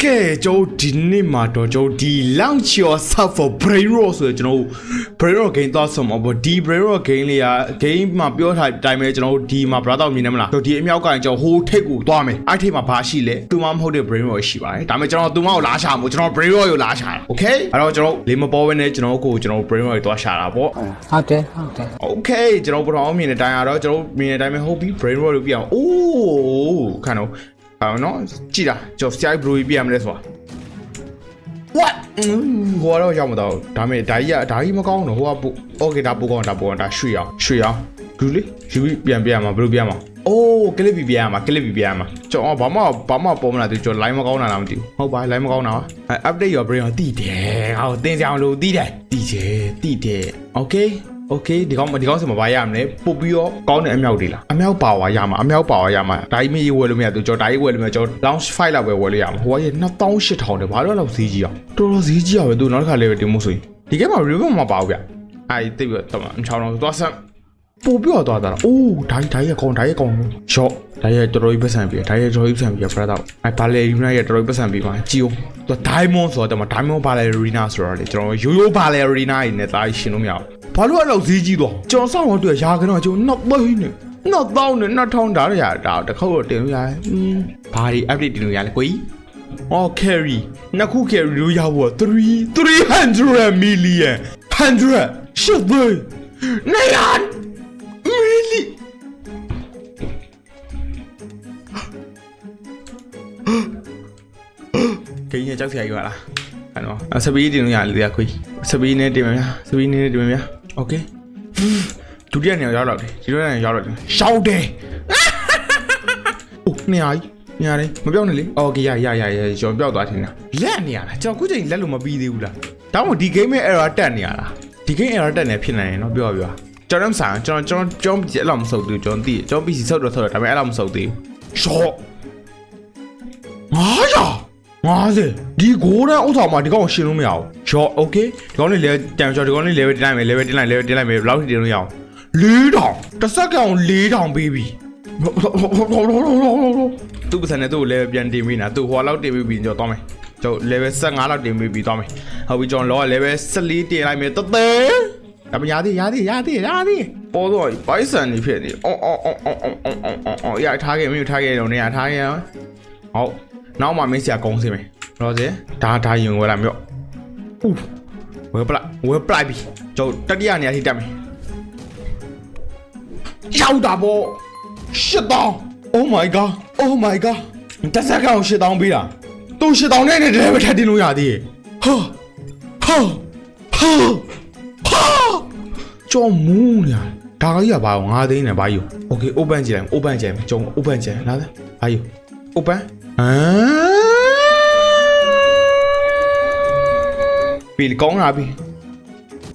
ကဲကျွန်တော်ဒီနေ့မှာတော့ကျွန်တော်ဒီ launch yourself for brain rot ဆိုကျွန်တော် brain rot game တော့ဆုံးမှာပေါ့ဒီ brain rot game လေးက game မှာပြောထားတဲ့အတိုင်းပဲကျွန်တော်ဒီမှာ brother မြင်နေမလားတို့ဒီအမြောက်ကကျွန်တော်ဟိုထိတ်ကိုသွားမယ်အဲ့ထိတ်မှာဘာရှိလဲသူမှမဟုတ်တဲ့ brain rot ရှိပါတယ်ဒါပေမဲ့ကျွန်တော်သူမကိုလာရှာမို့ကျွန်တော် brain rot ကိုလာရှာတာ okay အဲ့တော့ကျွန်တော်လေးမပေါ်ဘဲနဲ့ကျွန်တော်ကိုကျွန်တော် brain rot ကိုသွားရှာတာပေါ့ဟုတ်တယ် okay ကျွန်တော်ပထမမြင်တဲ့အတိုင်းကတော့ကျွန်တော်မြင်တဲ့အတိုင်းပဲဟုတ်ပြီ brain rot ကိုပြအောင်အိုးခါတော့နော်ကြည့်တာကျွန်တော် style blue ပြရမလဲဆိုတာ what ဟိုတော့ရောက်မတော့ဒါမဲ့ဒါကြီးမကောင်းတော့ဟိုကပို့ okay ဒါပို့ကောင်းဒါရွှေအောင်ဒူးလေယူပြီးပြန်ပြရမှာဘယ်လိုပြရမှာအိုးကလစ်ပြရမှာကျွန်တော်ဘာမှပေါ်မလာသေးကျွန်တော် line မကောင်းတာလားမသိဘူးဟုတ်ပါ line မကောင်းတာပါ update your brain တိတယ်ဟောတင်ကြအောင်လို့တိတယ် okay ဒီကောင်းစမပါရမလဲပုတ်ပြီးတော့ကောင်းတဲ့အမြောက်တွေလားအမြောက်ပါဝါရမှာဒါကြီးမရေးဝယ်လို့မရသူကျွန်တော်ဒါကြီးဝယ်လို့မရကျွန်တော် launch file လောက်ပဲဝယ်လို့ရမှာဟိုက2800တယ်ဘာလို့လောက်ဈေးကြီးအောင်တော်တော်ဈေးကြီးရပဲသူနောက်တစ်ခါလေးပဲတင်မှုဆိုရင်ဒီကဲမှာ review မပါဘူးဗျအဲ့တိတ်ပြီးတော့မချောင်းတော့သွားဆမ်းပို့ပြီးတော့သွားတာအိုးဒါကြီးကောင်း short ဒါကြီးတော်တော်ကြီးပတ်စံပြီးbrother အဲ့ဘာလဲ Arena ရဲ့တော်တော်ကြီးပတ်စံပြီးပါကြည့်ဦးသူ diamond ဆိုတော့ diamond ဘာလဲ Arena ဆိုတော့လေကျွန်တော်ရိုးဘာလဲ Arena ကြီးနဲ့သားရှင်းလို့မရဘူးဘာလို့အဲ့လိုဈေးကြီးတော့ကျွန်တော်စောင့်တော့တွေ့ရာကတော့ကျွန်တော်နောက်တောင်းနဲ့2000ဒါရတာတခေါက်တော့တင်လို့ရတယ်ဘာတွေ update တင်လို့ရလဲကိုကြီးcarry နှစ်ခု carry လို့ရဖို့300 million 100 shit boy 900 million ကိန်းရကြောက်စရာကြီးပါလားအဲ့တော့စပီးတင်လို့ရလေခွေးစပီးနဲ့တင်မယ်ဗျာโอเคဒုတိယနေရာရောက်တော့တယ်ရှောက်တယ်အိုးနေရာကြီးမပြောင်းနဲ့လေโอเคရကျွန်တော်ပြောက်သွားတင်တာလက်နေရလားကျွန်တော်ခုချိန်လက်လို့မပြီးသေးဘူးလားတောင်းမဒီ game ရဲ့ error တက်နေရလားဒီ game error တက်နေဖြစ်နိုင်ရင်တော့ပြောကျွန်တော်ဆိုင်ကျွန်တော်အဲ့လောက်မစုပ်သေးဘူးကျွန်တော်သိကျွန်တော် PC ဆုပ်တော့ဒါပေမဲ့အဲ့လောက်မစုပ်သေးဘူးရှော့50ဒီကိုးတဲ့ဥစ္စာမှာဒီကောင်ရှင်းလို့မရဘူး။ short okay ဒီကောင်လေးလေတန် short ဒီကောင်လေး level တင်လိုက်မယ် level တင်လိုက်မယ်ဘယ်လောက်ထိတင်လို့ရအောင်4000တစ်စက္ကန့်4000ပေးပြီသူ့ပတ်စံနဲ့သူ့ level ပြန်တင်ပြီးနာသူ့ဟိုလောက်တင်ပြီးကျွန်တော်သွားမယ်ကျွန်တော် level 15လောက်တင်ပြီးသွားမယ်ဟုတ်ပြီကျွန်တော်လောက level 14တင်လိုက်မယ်တသေးဒါပေမဲ့ရသေးပေါ်တော့ပိုက်ဆန်နေဖြစ်နေအော်ရထားခဲ့မင်းထားခဲ့တော့နေရထားခဲ့ဟုတ်နောက်မှမင်းဆရာကုန်းစေမယ်တော့စေဒါရင်ဝယ်လာမြို့ဝယ်ပလိုက်ပြီကျွန်တော်တတိယနေရာထိတက်မယ်ရောက်တာပေါ့8000 oh my god တက်စက်ကောင်8000ပေးတာသူ8000နဲ့လည်းပဲထပ်တင်လို့ရသေးရဲ့ကျော်မူးညာဒါကြီးကဘာအောင်9သိန်းနဲ့ဘာယူ okay open ကြည့်လိုက် open ကြည့်ကျွန်တော် open ကြည့်လာတယ်ဘာယူ open ပြီကောင်းလားပြီ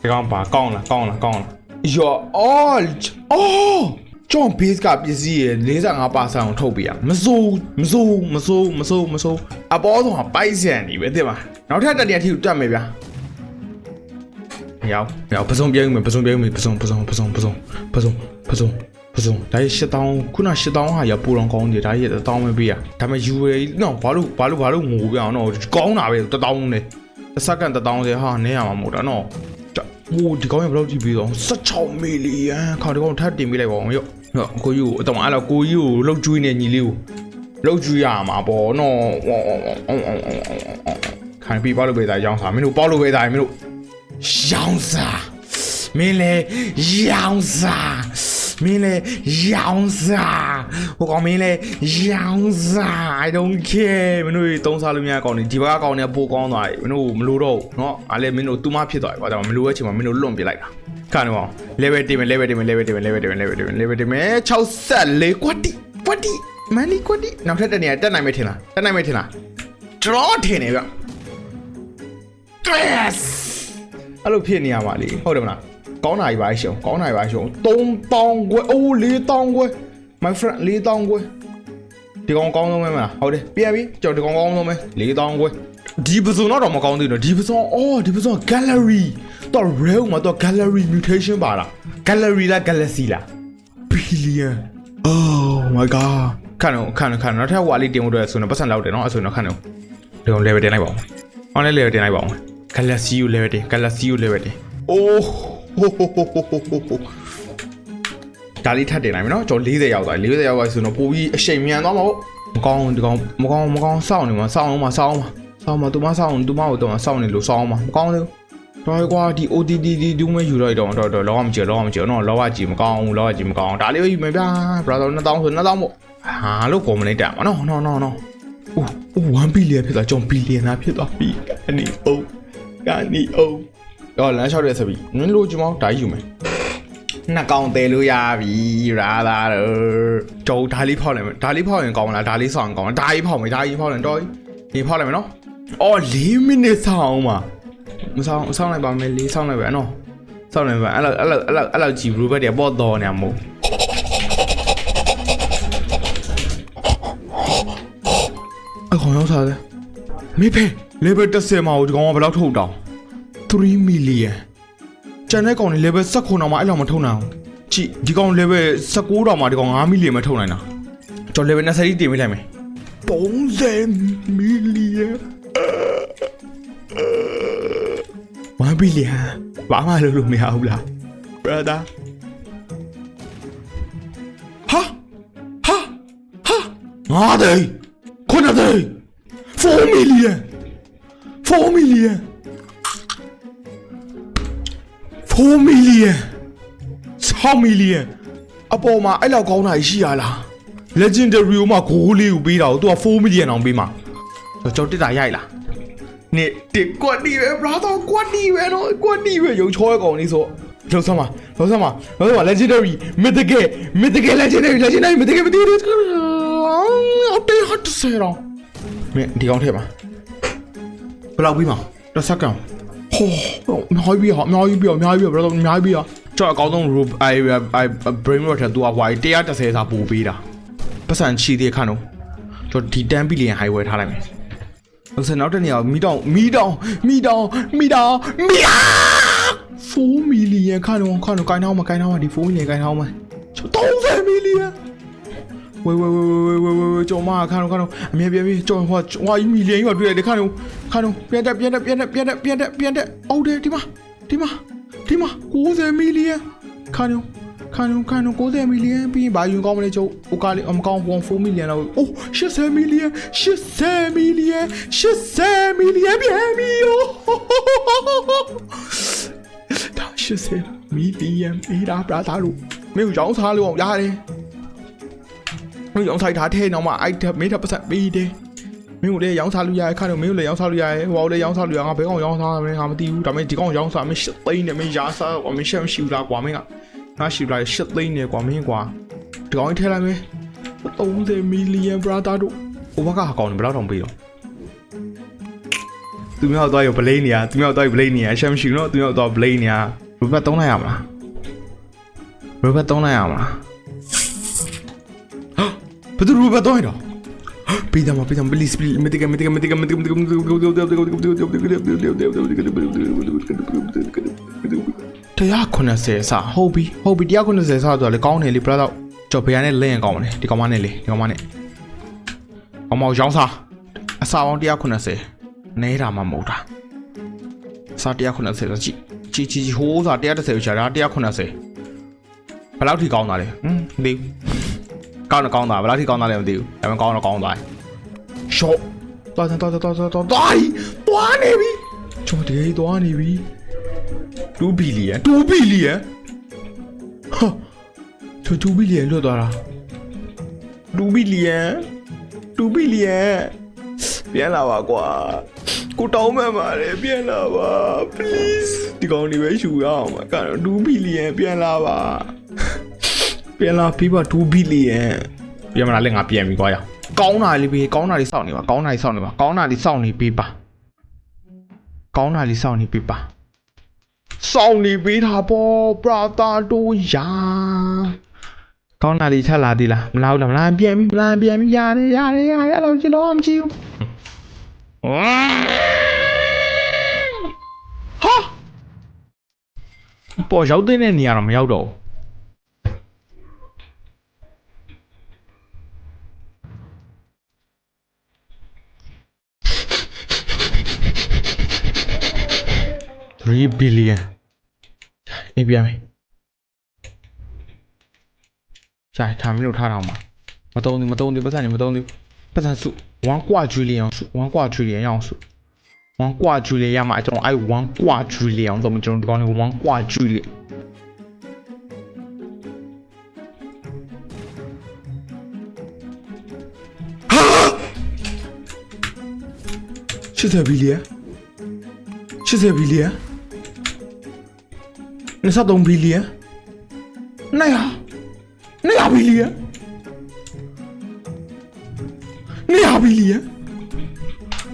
ဒီကောင်ပါကောင်းလားyour all ကျွန်တော် base ကပစ္စည်းရဲ့45%အောင်ထုတ်ပေးရမစိုးအပေါ်ဆုံးပိုက်ဆန်နေပဲသိပါနောက်ထပ်တတိယထိတက်မယ်ဗျာရောက်ပစုံပြင်းမယ်ပစုံဒါ8000ခုန8000ဟာရပူတော်ကောင်းတယ်ဒါကြီး1000ပဲပေးရဒါပေမဲ့ you နော်ဘာလို့ငိုပြအောင်နော်ကောင်းတာပဲ1000နဲ့တစ်စက္ကန့်1000စေဟာနည်းရမှာမဟုတ်တာနော်ဟိုဒီကောင်းရဘယ်လောက်ကြည့်ပြီးတော့16 million ခါဒီကောင်ထပ်တင်ပေးလိုက်ပါအောင်ရောကိုကြီးကိုအတော့အဲ့တော့ကိုကြီးကိုလှုပ်ကျွေးနေညီလေးကိုလှုပ်ကျွေးရမှာပေါ့နော်ခိုင်ပြီးပါလို့ပဲသားရောင်းစားမင်းတို့ပေါ့လို့ပဲသားမင်းတို့ရောင်းစားမင်းလေရောင်းစားဟိုကောင်မင်းလေရောင်းစား I don't care မင်းတို့သုံးစားလို့မရကောင်းနေဒီဘက်ကကောင်းနေပိုကောင်းသွားပြီမင်းတို့မလို့တော့ဘူးเนาะအားလေမင်းတို့တူမဖြစ်သွားပြီဘာကြောင့်မလို့ရဲ့ချိန်မှာမင်းတို့လွန့်ပြလိုက်တာခါနေပါ level တင်မယ်64ကွတ်တီမန်လီကွတ်တီနောက်ထပ်တက်နေရတက်နိုင်မယ်ထင်လားdraw ထင်နေဗျ yes အဲ့လိုဖြစ်နေရပါလေဟုတ်တယ်မလားကောင်းတာကြီးပါရှုံ3000ခွဲအိုး4000ခွဲ my friend 4000ခွဲဒီကောင်ကောင်းဆုံးပဲမလားဟုတ်တယ်ပြန်ပြီကျွန်တော်ဒီကောင်ကောင်းဆုံးပဲ4000ခွဲဒီပစုံတော့မကောင်းသေးဘူးဒီပစုံ gallery တော့ real မှာတော့ gallery mutation ပါလား gallery လား galaxy လား billion oh my god ခဏနောက်ထပ်ဟွာလေးတင်ဖို့အတွက်ဆိုတော့ပတ်စံလောက်တယ်နော်အဲ့ဆိုတော့ခဏ ဒီကောင် level တင်လိုက်ပါဦးဟောင်းလဲ level တင်လိုက်ပါဦး Galaxy U level တင် Galaxy U level တင်အိုးဒါလေးထပ်တင်လိုက်မယ်နော်ကျွန်တော်40ရောက်သွား40ရောက်သွားဆိုတော့ပိုပြီးအရှိန်မြန်သွားမှာပေါ့မကောင်းဒီကောင်မကောင်းစောင့်နေမှာစောင့်အောင်မှာသူမစောင့်သူမကိုတော့စောင့်နေလို့စောင့်အောင်မှာမကောင်းသေးဘူးတော်ကွာဒီ OTT ဒူးမဲယူလိုက်တော့လောကမကြည့်နော်လောကကြည့်မကောင်းဘူးလောကကြည့်မကောင်းဒါလေးပဲယူမယ်ဗျာ brother 2000ဆို2000ပေါ့ဟာလို့ကောမနေတက်မှာနော်အိုး1 billion ဖြစ်သွားကျွန်တော် billion သားဖြစ်သွားပြီကနေအိုးတော့လမ်းလျှောက်တဲ့ဆက်ပြီးနင်းလို့ကျွန်တော်ဒါယူမယ်နှစ်ကောင်တဲလို့ရပြီရာသာတော့ကျုံဒါလေးဖောက်လိုက်မယ်ဒါလေးဖောက်ရင်ကောင်းလားဒါလေးဆောင်းကောင်းလားဒါကြီးဖောက်မယ်ဒါကြီးဖောက်ရင်တော့ဒီဖောက်လိုက်မယ်နော်အော်4မိနစ်ဆောင်းမှာမဆောင်းလိုက်ပါမယ်4ဆောင်းလိုက်ပဲနော်ဆောင်းလိုက်ပါအဲ့လောက်ကြည့် Robert တွေပေါ့တော်နေမှာမို့အကောင်ရောက်စားတယ်မေဖေ level 10မှာဒီကောင်ကဘယ်လောက်ထုတ်တောင်း3 million ကျန်တဲ့ကောင်တွေ level 19တောင်မှအဲ့လောက်မထုတ်နိုင်အောင်ကြည့်ဒီကောင် level 19တောင်မှဒီကောင်5 million မထုတ်နိုင်တာကျွန်တော် level 20တင်ပေးလိုက်မယ်30 million 1 billion ဘာမှလုပ်လို့မရဘူးလား brother ဟာငါတဲ့ခုနတဲ့4 million 4 million 6 million အပေါ်မှာအဲ့လောက်ကောင်းတာရှိရလား legendary မှာဂိုးလေးကိုပေးတာကိုသူက4 million အောင်ပေးမှာကျွန်တော်တက်တာရိုက်လားနေတက်ကွက်တီပဲ brother ကွက်တီပဲနော်ကွက်တီပဲရုံချောကောင်လေးဆိုလောက်စမ်းပါ legendary mythical legendary mythical မသိဘူးအော်တေးဟတ်ဆယ်တော့မင်းဒီကောင်ထဲမှာဘယ်လောက်ပြီးမှာတစ်စက္ကန့်ဟိုအများကြီးပြ brother အများကြီးပြကျွန်တော်အကောင်းဆုံး I brain rot တူအဝိုင်း130စာပို့ပေးတာပတ်စံချီသေးခန့်တော့ကျွန်တော်ဒီ10 billion highway ထားလိုက်မယ်ဟုတ်စနောက်တစ်နေရာမီတောင်4 million ခန့်တော့ကိုင်းအောင်မဒီ4 million ကိုင်းအောင်မ30 million ဝေကြော်မခန့်တော့အမြဲပြန်ပြီးကြော်ဟွာကြီး million ကြီးပါတွေ့တယ်ခန့်တော့ပြန်တက်အော်တယ်ဒီမှာ90 million ခန့်တော့90 million ပြီးဘာယူကောင်းမလဲကျုပ်ဥကားလေးမကောင်း4 million လောက်အိုး80 million ပြန်ပြီဒါ80 million ပြီးတာပြတာလို့မင်းရောင်းစားလို့ရတယ်မင်းရောင်းစားထားထဲတော့မှအဲ့ထမင်းထပတ်ဆက်ပြီးတယ်မင်းကိုလည်းရောင်းစားလို့ရတယ်ခါတော့မင်းကိုလည်းရောင်းစားလို့ရတယ်ဟိုလည်းရောင်းစားလို့ရငါဘယ်ကောင်ရောင်းစားမလဲငါမသိဘူးဒါပေမဲ့ဒီကောင်ရောင်းစားမင်း8သိန်းနဲ့မင်းရာစားကွာမင်းရှက်မရှိဘူးလားကွာမင်းကငါရှိလိုက်8သိန်းနဲ့ကွာမင်းကွာဒီကောင်ထဲလိုက်မယ်30 million brother တို့ဟိုဘက်ကဟာကောင်ဘယ်လောက်တောင်ပေးတော့သူမြောက်သွားရော blade နေရရှက်မရှိဘူးနော်သူမြောက်သွား blade နေရ robot သုံးလိုက်ရမလား robot သုံးလိုက်ရမလားဘယ်သူ robot သုံးရတော့ပေးတယ်မ please မတိက190စာဟုတ်ပြီ190စာဆိုတော့လေကောင်းတယ်လေ brother ကြော်ဖေးရနဲ့လဲရင်ကောင်းတယ်ဒီကောင်မနဲ့လေဒီကောင်မရောင်းစားအစာပေါင်း190နဲတာမှမဟုတ်တာစာ190ဆိုကြည့်ဟိုးစာ130ရှာတာ190ဘယ်လောက်ထိကောင်းတာလဲမသိဘူးကောင်းတာဘယ်လောက်ထိကောင်းတာလဲမသိဘူးဒါပေမဲ့ကောင်းသွားရှော့သွားနေပြီကျွန်တော်တကယ်သွားနေပြီ2 billion ဟာ2 billion လွတ်သွားတာ2 billion ပြန်လာပါကွာကိုတောင်းမှန်ပါတယ်ပြန်လာပါ please ဒီကောင်တွေပဲယူရအောင်မှာကတော့2 billion ပြန်လာပါပြန်လာပြီးပါ2 billion ပြန်မလာလဲငါပြန်ပြီကွာရကောင်းတာလေးစောင့်နေပါစောင့်နေပေးတာပေါ့ brother တို့ရာကောင်းတာလေးချက်လာသေးလားမလာပြန်ပြီရတယ်အဲ့လိုကျွန်တော်မကြည့်ဘူးဟာပေါ်ရောက်တဲ့နေရာတော့မရောက်တော့ 3 billion အေးပြန်ပြီရှာထားမလို့ထားတော့မှာမတုံးဘူးပတ်စံနေမတုံးဘူးပတ်စံစု1 quadrillion စု1 quadrillion ရအောင်စု1 quadrillion ရမှာကျွန်တော်အဲ့1 quadrillion ဆိုမှကျွန်တော်ဒီကောင်းလေး1 quadrillion 80 billion 80 billion 23 billion 900 billion 900 billion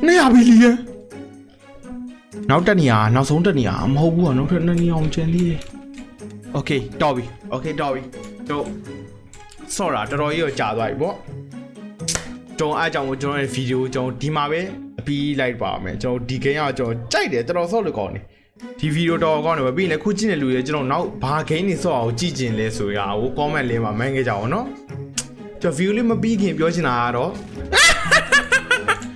900 billion နောက်တက်နေရနောက်ဆုံးတက်နေရမဟုတ်ဘူးอ่ะနောက်ထပ်2နေအောင်ကျန်သေးတယ်โอเคတော်ပြီโอเคတော်ပြီတို့ဆော့တာတော်တော်ကြီးတော့ကြာသွားပြီပေါ့ကျွန်တော်အားကြောင့်ကျွန်တော်ရဲ့ဗီဒီယိုကျွန်တော်ဒီမှာပဲအပြီးလိုက်ပါမယ်ကျွန်တော်ဒီ game ကကျွန်တော်ကြိုက်တယ်တော်တော်ဆော့လို့ကောင်းတယ်ဒီဗီဒီယိုတော်ကောင်းတယ်ပဲပြီးရင်ခုကြည့်နေလူတွေကျွန်တော်နောက်ဘာ game တွေဆော့အောင်ကြည့်ကျင်လဲဆိုရအောင် comment လေးမှာမှန်းခဲ့ကြအောင်နော်ကျွန်တော် view လေးမပြီးခင်ပြောချင်တာကတော့